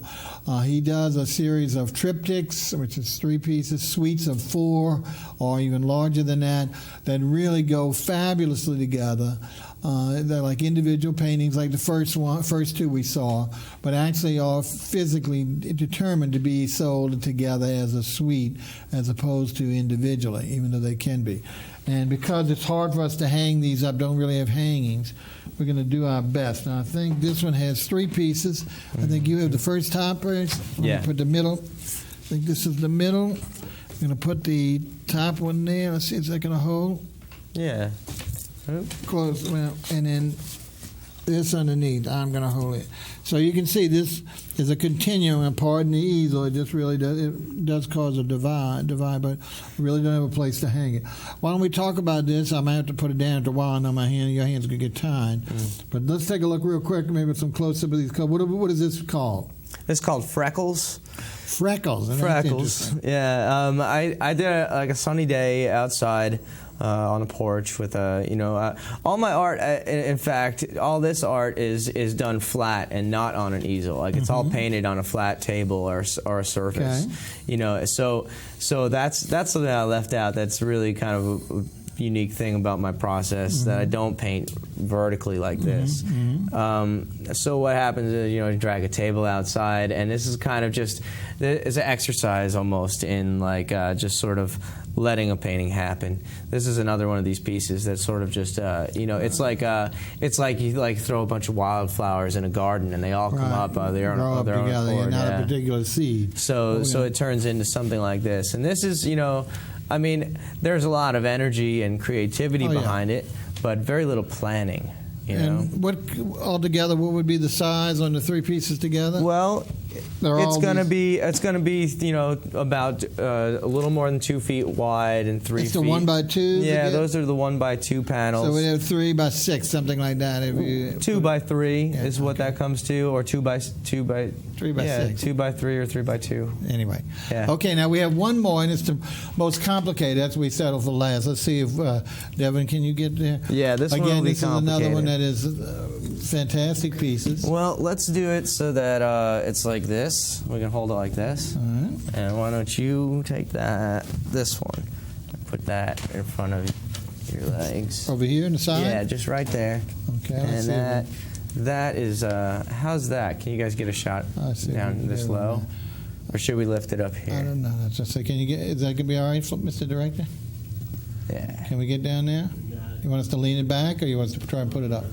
He does a series of triptychs, which is 3 pieces, suites of 4, or even larger than that really go fabulously together. They're like individual paintings, like the first 2 we saw, but actually are physically determined to be sold together as a suite as opposed to individually, even though they can be. And because it's hard for us to hang these up, don't really have hangings, we're going to do our best. Now, I think this one has 3 pieces. I think you have the first top right. Put the middle. I think this is the middle. I'm going to put the top one there. Let's see, is that going to hold? Yeah. Close. Well, and then this underneath, I'm going to hold it. So you can see this is a continuum, and pardon the easel, it just really does cause a divide, but we really don't have a place to hang it. Why don't we talk about this? I might have to put it down at the wall. I know your hands going to get tied. But let's take a look real quick, maybe with some close-up of these colors. What is this called? It's called Freckles. Freckles. Freckles. Yeah. I did a sunny day outside. On a porch with all my art. In fact, all this art is done flat and not on an easel. Like it's all painted on a flat table or a surface. Okay. So that's something I left out. That's really kind of a unique thing about my process, that I don't paint vertically like this. So what happens is you drag a table outside, and this is kind of just it's an exercise almost in just sort of letting a painting happen. This is another one of these pieces that's sort of just it's like you throw a bunch of wildflowers in a garden and they all come up of their own accord. Not a particular seed. So it turns into something like this. And this is there's a lot of energy and creativity behind it, but very little planning. You know? And what altogether? What would be the size on the 3 pieces together? Well, it's gonna be about a little more than 2 feet wide and 3 it's feet. the 1x2s. Yeah, those are the 1x2 panels. So we have 3x6, something like that. If you 2x3 is what that comes to, or 2x3 2x3 or 3x2. Anyway, Yeah. Okay. Now we have one more, and it's the most complicated. That's what we settled for last. Let's see if Devin, can you get there? Yeah, this one will again. be This is another one complicated. that is fantastic pieces. Well, let's do it so that it's like this. We can hold it like this. All right. And why don't you take this one, and put that in front of your legs. Over here on the side. Yeah, just right there. Okay. Let's And see that is how's that? Can you guys get a shot I see down this low, or should we lift it up I here? don't know. That's just. Can you get? Is that gonna be all right, Mr. Director? Yeah. Can we get down there? You want us to lean it back, or you want us to try and put it up?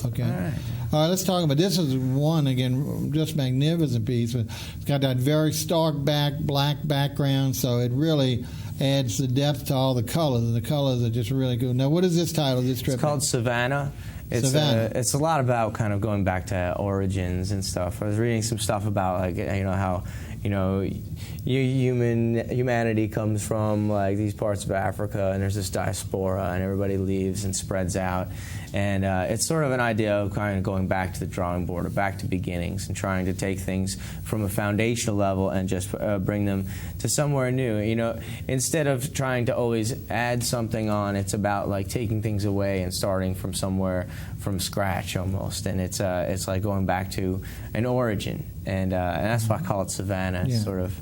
Okay. All right. All right, let's talk about this. Is one again, just magnificent piece. It's got that very stark black background, so it really adds the depth to all the colors, and the colors are just really good. Now, what is this title? This trip? It's called Savannah. Savannah. It's a lot about kind of going back to origins and stuff. I was reading some stuff about how humanity comes from like these parts of Africa, and there's this diaspora, and everybody leaves and spreads out. And it's sort of an idea of kind of going back to the drawing board, or back to beginnings, and trying to take things from a foundational level and just bring them to somewhere new. Instead of trying to always add something on, it's about like taking things away and starting from somewhere from scratch almost. And it's like going back to an origin, and that's why I call it Savannah. It's sort of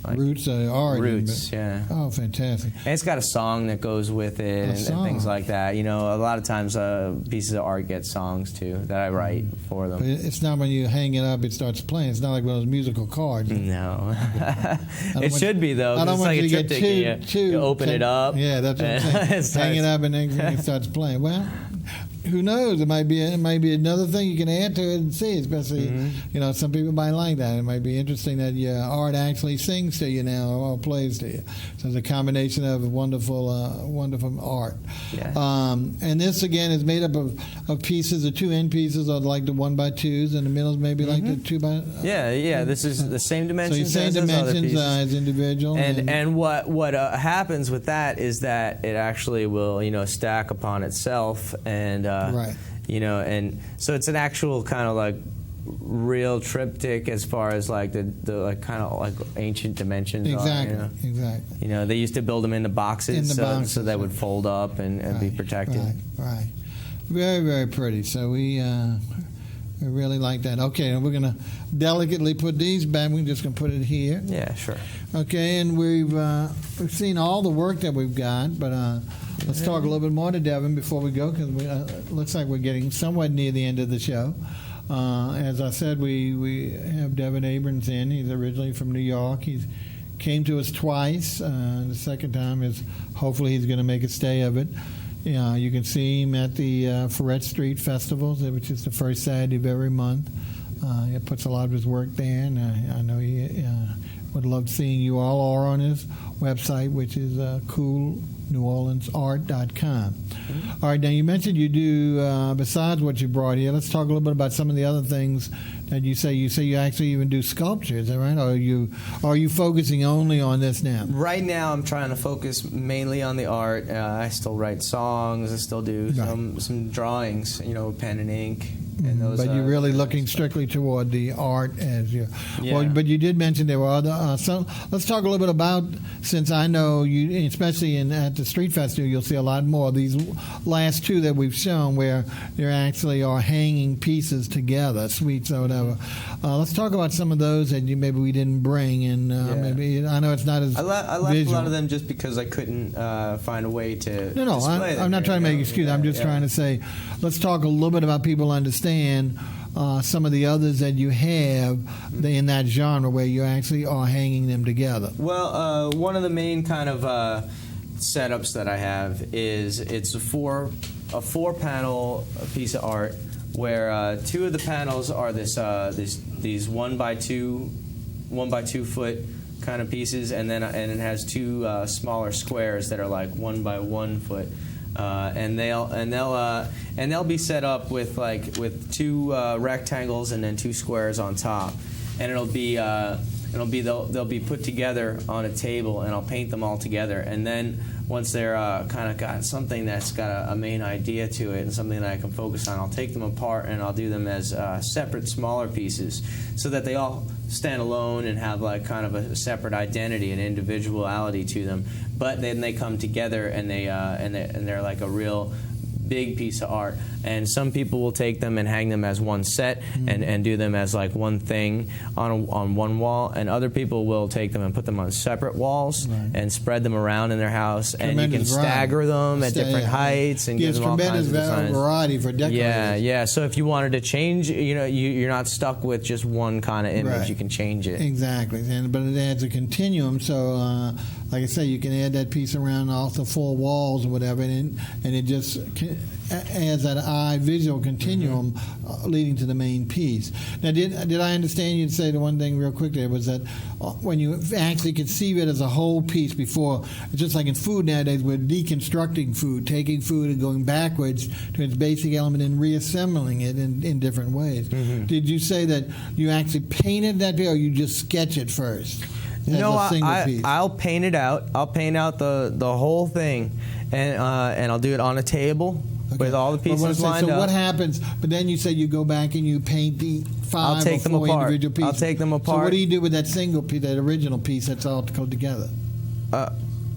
like roots, origin. Roots, yeah. Oh, fantastic. And it's got a song that goes with it and things like that. A lot of times pieces of art get songs too that I write for them. But it's not when you hang it up, it starts playing. It's not like one of those musical cards. No. It should be, though. I don't It's want like you a to get triptych. You open it up. Yeah, that's what I'm saying. Hang it up and then it starts playing. Well, who knows? It might be another thing you can add to it and see. Especially, some people might like that. It might be interesting that your art actually sings to you now or plays to you. So it's a combination of wonderful art. Yeah. And this again is made up of pieces. The 2 end pieces are like the 1x2s, and the middle's maybe like the 2x. Yeah. This is the same dimensions. So as same those other dimensions pieces. as individual. And what happens with that is that it actually will stack upon itself, and right. And so it's an actual kind of like real triptych as far as like the like kind of like ancient dimensions Exactly. are. Exactly. They used to build them in the boxes, so they would fold up and be protected. Right. Very, very pretty. So we really like that. Okay, and we're going to delicately put these back. We're just going to put it here. Yeah, sure. Okay, and we've seen all the work that we've got, but let's talk a little bit more to Devin before we go, because it looks like we're getting somewhat near the end of the show. As I said, we have Devin Abrams in. He's originally from New York. He's came to us twice. The second time is hopefully he's going to make a stay of it. You can see him at the Ferret Street Festivals, which is the first Saturday of every month. He puts a lot of his work there, and I know he would love seeing you all, or on his website, which is coolneworleansart.com. All right, now you mentioned you do, besides what you brought here, let's talk a little bit about some of the other things that you say. You say you actually even do sculpture, is that right? Or are you focusing only on this now? Right now I'm trying to focus mainly on the art. I still write songs, I still do some drawings, pen and ink. And those, but you're really looking strictly toward the art as you. Yeah. Well, but you did mention there were other. So let's talk a little bit about, since I know you, especially at the street festival, you'll see a lot more of these last 2 that we've shown, where there actually are hanging pieces together, suites or whatever. Let's talk about some of those that maybe we didn't bring, and maybe I know it's not as. I left visual. a lot of them just because I couldn't find a way to. No, display them I'm not here, trying to make an excuse. I'm just trying to say, let's talk a little bit about people understand some of the others that you have in that genre where you actually are hanging them together. Well, one of the main kind of setups that I have is it's a four panel piece of art where 2 of the panels are these 1x2 foot kind of pieces, and it has 2 smaller squares that are like 1 by 1 foot and they'll be set up with two rectangles and then two squares on top, and they'll be put together on a table, and I'll paint them all together, and then once they're kind of got something that's got a main idea to it and something that I can focus on, I'll take them apart and I'll do them as separate, smaller pieces, so that they all stand alone and have like kind of a separate identity and individuality to them. But then they come together and they're like a real big piece of art. And some people will take them and hang them as one set and do them as like one thing on one wall, and other people will take them and put them on separate walls and spread them around in their house. And you can stagger them at different heights and give them all kinds of designs. Variety for decorators. Yeah. So if you wanted to change, you're not stuck with just one kind of image. You can change it. Exactly, but it adds a continuum. So, like I say, you can add that piece around also 4 walls or whatever, and it just adds that eye visual continuum leading to the main piece. Now, did I understand you to say the one thing real quick there was that when you actually conceive it as a whole piece before, just like in food nowadays, we're deconstructing food, taking food and going backwards to its basic element and reassembling it in different ways. Did you say that you actually painted that bit, or you just sketch it first? No, I'll paint it out. I'll paint out the whole thing, and I'll do it on a table. Okay. With all the pieces lined up. So what happens? But then you say you go back and you paint the 5 or 4 individual pieces. I'll take them apart. So what do you do with that single piece, that original piece that's all together?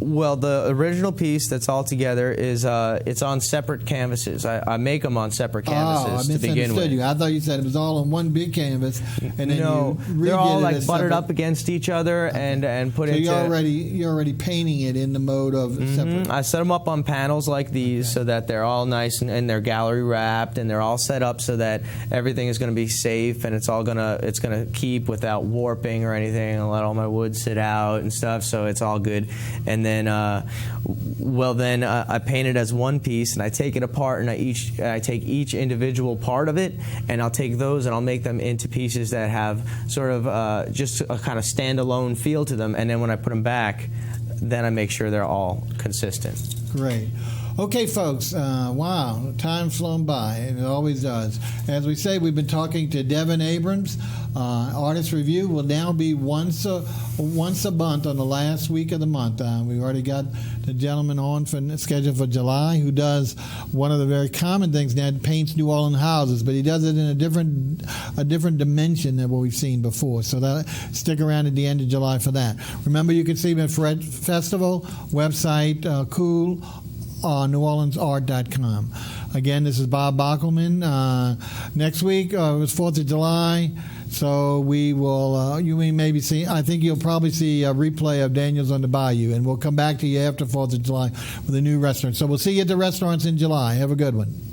Well, the original piece that's all together is it's on separate canvases. I make them on separate canvases to begin with. I thought you said it was all on one big canvas, and then they're all like buttered up against each other and put into. So you're already painting it in the mode of separate. I set them up on panels like these so that they're all nice and they're gallery wrapped, and they're all set up so that everything is going to be safe and it's gonna keep without warping or anything. I'll let all my wood sit out and stuff, so it's all good. And then I paint it as one piece, and I take it apart, and I take each individual part of it, and I'll take those and I'll make them into pieces that have sort of just a kind of standalone feel to them. And then when I put them back, then I make sure they're all consistent. Great. Okay, folks, wow, time's flown by, and it always does. As we say, we've been talking to Devin Abrams. Artist Revue will now be once a month on the last week of the month. We've already got the gentleman on scheduled for July, who does one of the very common things now, paints New Orleans houses, but he does it in a different dimension than what we've seen before. So stick around at the end of July for that. Remember, you can see him at Fred Festival, website, cool, NewOrleansArt.com. Again, this is Bob Bockelman. Next week, it was 4th of July, so we will, you may maybe see, I think you'll probably see a replay of Daniels on the Bayou, and we'll come back to you after 4th of July with a new restaurant. So we'll see you at the restaurants in July. Have a good one.